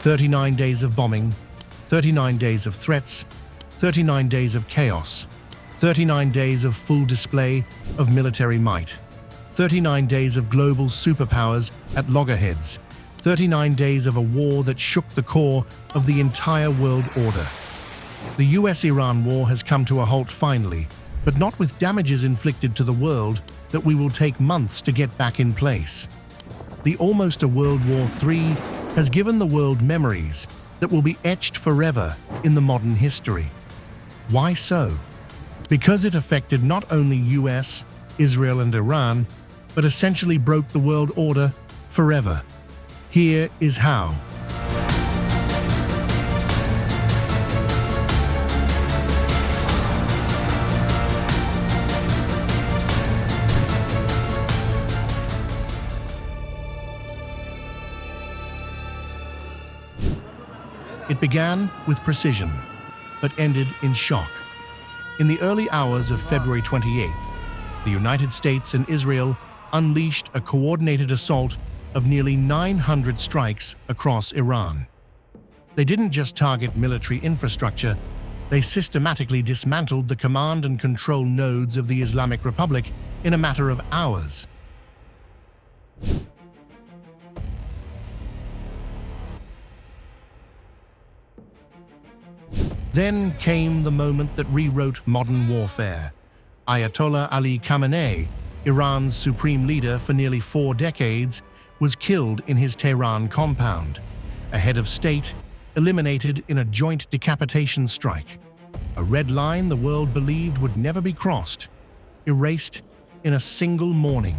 39 days of bombing, 39 days of threats, 39 days of chaos, 39 days of full display of military might, 39 days of global superpowers at loggerheads, 39 days of a war that shook the core of the entire world order. The US-Iran war has come to a halt finally, but not with damages inflicted to the world that we will take months to get back in place. The almost a World War III has given the world memories that will be etched forever in the modern history. Why so? Because it affected not only US, Israel and Iran, but essentially broke the world order forever. Here is how. It began with precision, but ended in shock. In the early hours of February 28th, the United States and Israel unleashed a coordinated assault of nearly 900 strikes across Iran. They didn't just target military infrastructure, they systematically dismantled the command and control nodes of the Islamic Republic in a matter of hours. Then came the moment that rewrote modern warfare. Ayatollah Ali Khamenei, Iran's supreme leader for nearly 4 decades, was killed in his Tehran compound. A head of state eliminated in a joint decapitation strike. A red line the world believed would never be crossed, erased in a single morning.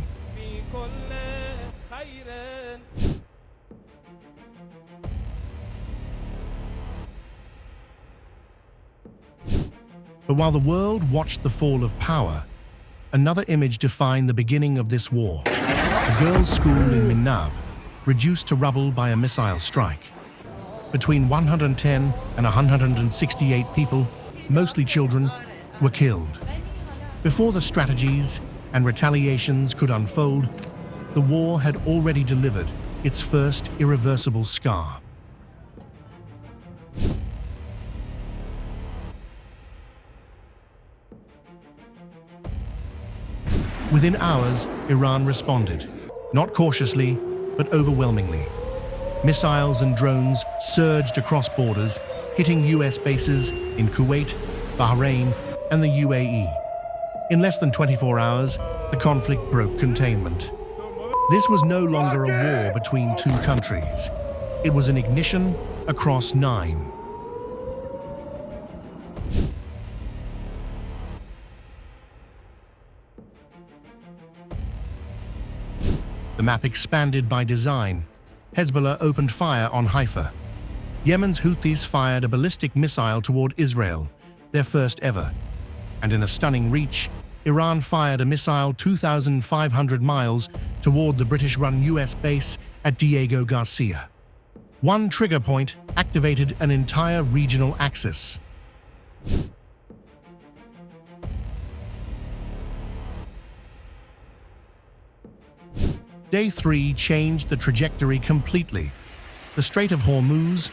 But while the world watched the fall of power, another image defined the beginning of this war. A girls' school in Minab, reduced to rubble by a missile strike. Between 110 and 168 people, mostly children, were killed. Before the strategies and retaliations could unfold, the war had already delivered its first irreversible scar. Within hours, Iran responded, not cautiously, but overwhelmingly. Missiles and drones surged across borders, hitting US bases in Kuwait, Bahrain, and the UAE. In less than 24 hours, the conflict broke containment. This was no longer a war between two countries. It was an ignition across 9. The map expanded by design. Hezbollah opened fire on Haifa. Yemen's Houthis fired a ballistic missile toward Israel, their first ever. And in a stunning reach, Iran fired a missile 2,500 miles toward the British-run US base at Diego Garcia. One trigger point activated an entire regional axis. Day 3 changed the trajectory completely. The Strait of Hormuz,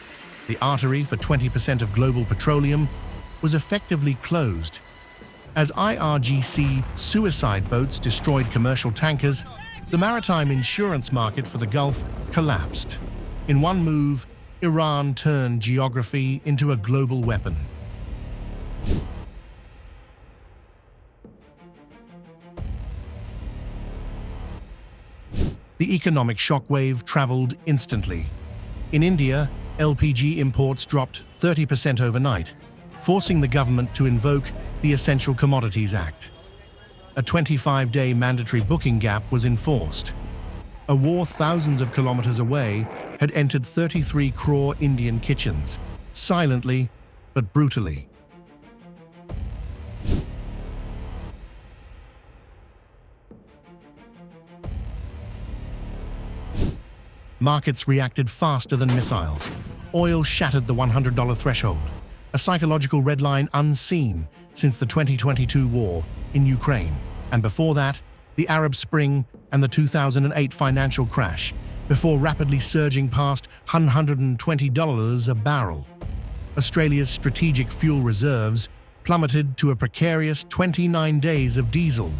the artery for 20% of global petroleum, was effectively closed. As IRGC suicide boats destroyed commercial tankers, the maritime insurance market for the Gulf collapsed. In one move, Iran turned geography into a global weapon. The economic shockwave traveled instantly. In India, LPG imports dropped 30% overnight, forcing the government to invoke the Essential Commodities Act. A 25-day mandatory booking gap was enforced. A war thousands of kilometers away had entered 33 crore Indian kitchens, silently but brutally. Markets reacted faster than missiles. Oil shattered the $100 threshold, a psychological red line unseen since the 2022 war in Ukraine, and before that, the Arab Spring and the 2008 financial crash before rapidly surging past $120 a barrel. Australia's strategic fuel reserves plummeted to a precarious 29 days of diesel,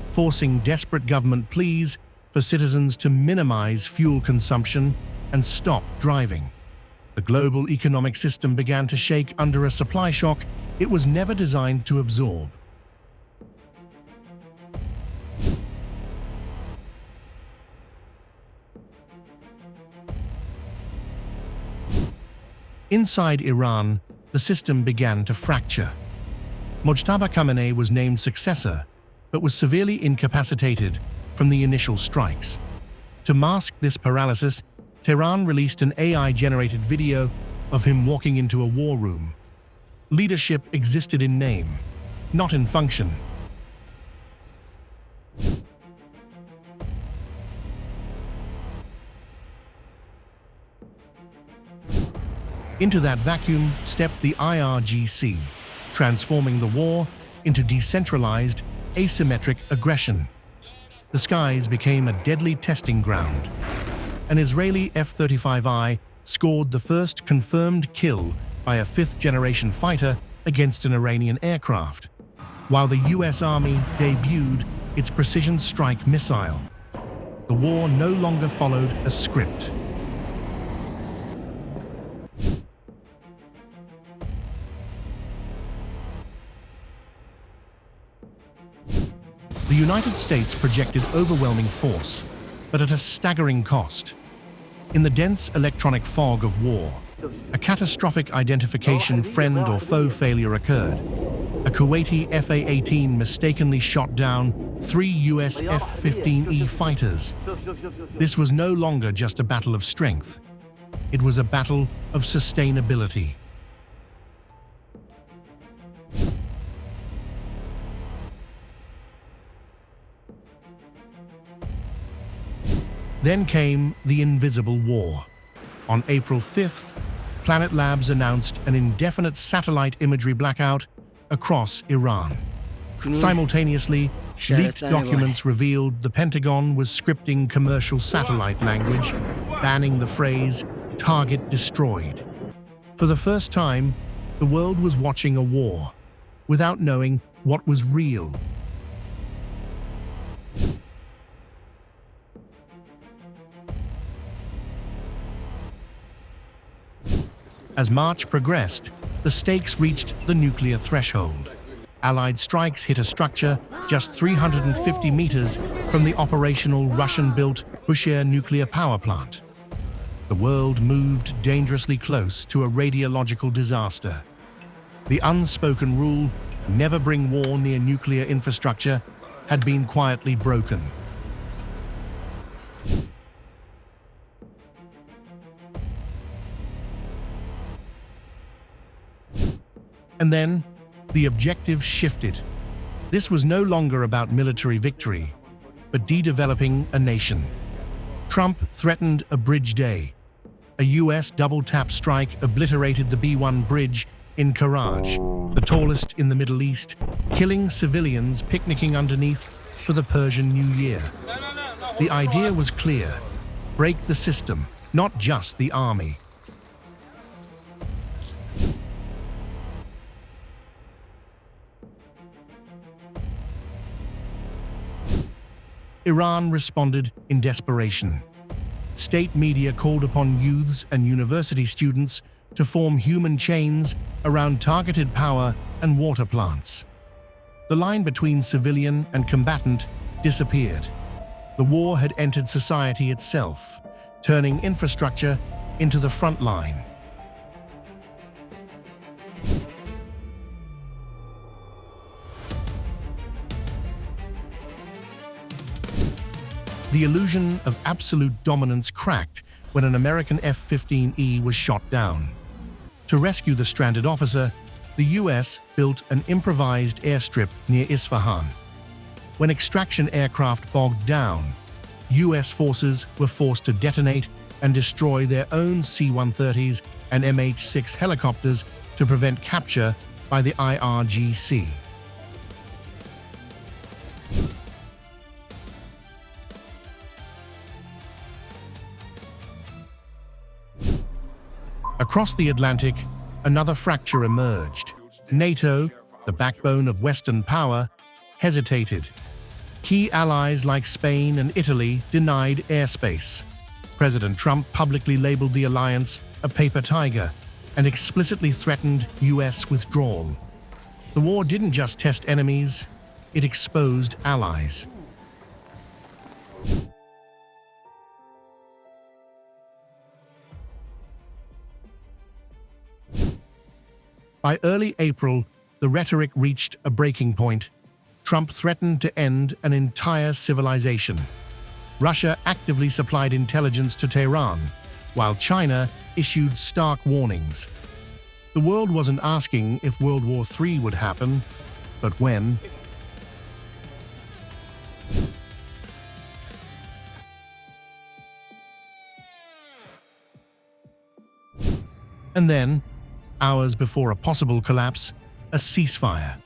forcing desperate government pleas for citizens to minimize fuel consumption and stop driving. The global economic system began to shake under a supply shock it was never designed to absorb. Inside Iran, the system began to fracture. Mojtaba Khamenei was named successor, but was severely incapacitated from the initial strikes. To mask this paralysis, Tehran released an AI-generated video of him walking into a war room. Leadership existed in name, not in function. Into that vacuum stepped the IRGC, transforming the war into decentralized, asymmetric aggression. The skies became a deadly testing ground. An Israeli F-35I scored the first confirmed kill by a fifth-generation fighter against an Iranian aircraft, while the US Army debuted its precision strike missile. The war no longer followed a script. The United States projected overwhelming force, but at a staggering cost. In the dense electronic fog of war, a catastrophic identification friend or foe failure occurred. A Kuwaiti Fa-18 mistakenly shot down 3 US F-15E fighters. This was no longer just a battle of strength. It was a battle of sustainability. Then came the invisible war. On April 5th, Planet Labs announced an indefinite satellite imagery blackout across Iran. Simultaneously, leaked documents revealed the Pentagon was scripting commercial satellite language, banning the phrase "target destroyed." For the first time, the world was watching a war without knowing what was real. As March progressed, the stakes reached the nuclear threshold. Allied strikes hit a structure just 350 meters from the operational Russian-built Bushehr nuclear power plant. The world moved dangerously close to a radiological disaster. The unspoken rule, never bring war near nuclear infrastructure, had been quietly broken. And then, the objective shifted. This was no longer about military victory, but de-developing a nation. Trump threatened a bridge day. A US double-tap strike obliterated the B-1 bridge in Karaj, the tallest in the Middle East, killing civilians picnicking underneath for the Persian New Year. The idea was clear: break the system, not just the army. Iran responded in desperation. State media called upon youths and university students to form human chains around targeted power and water plants. The line between civilian and combatant disappeared. The war had entered society itself, turning infrastructure into the front line. The illusion of absolute dominance cracked when an American F-15E was shot down. To rescue the stranded officer, the US built an improvised airstrip near Isfahan. When extraction aircraft bogged down, US forces were forced to detonate and destroy their own C-130s and MH-6 helicopters to prevent capture by the IRGC. Across the Atlantic, another fracture emerged. NATO, the backbone of Western power, hesitated. Key allies like Spain and Italy denied airspace. President Trump publicly labeled the alliance a paper tiger and explicitly threatened U.S. withdrawal. The war didn't just test enemies, it exposed allies. By early April, the rhetoric reached a breaking point. Trump threatened to end an entire civilization. Russia actively supplied intelligence to Tehran, while China issued stark warnings. The world wasn't asking if World War III would happen, but when. And then, hours before a possible collapse, a ceasefire.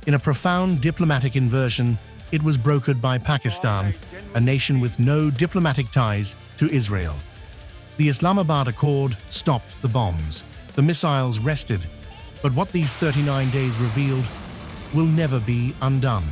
In a profound diplomatic inversion, it was brokered by Pakistan, a nation with no diplomatic ties to Israel. The Islamabad Accord stopped the bombs. The missiles rested. But what these 39 days revealed will never be undone.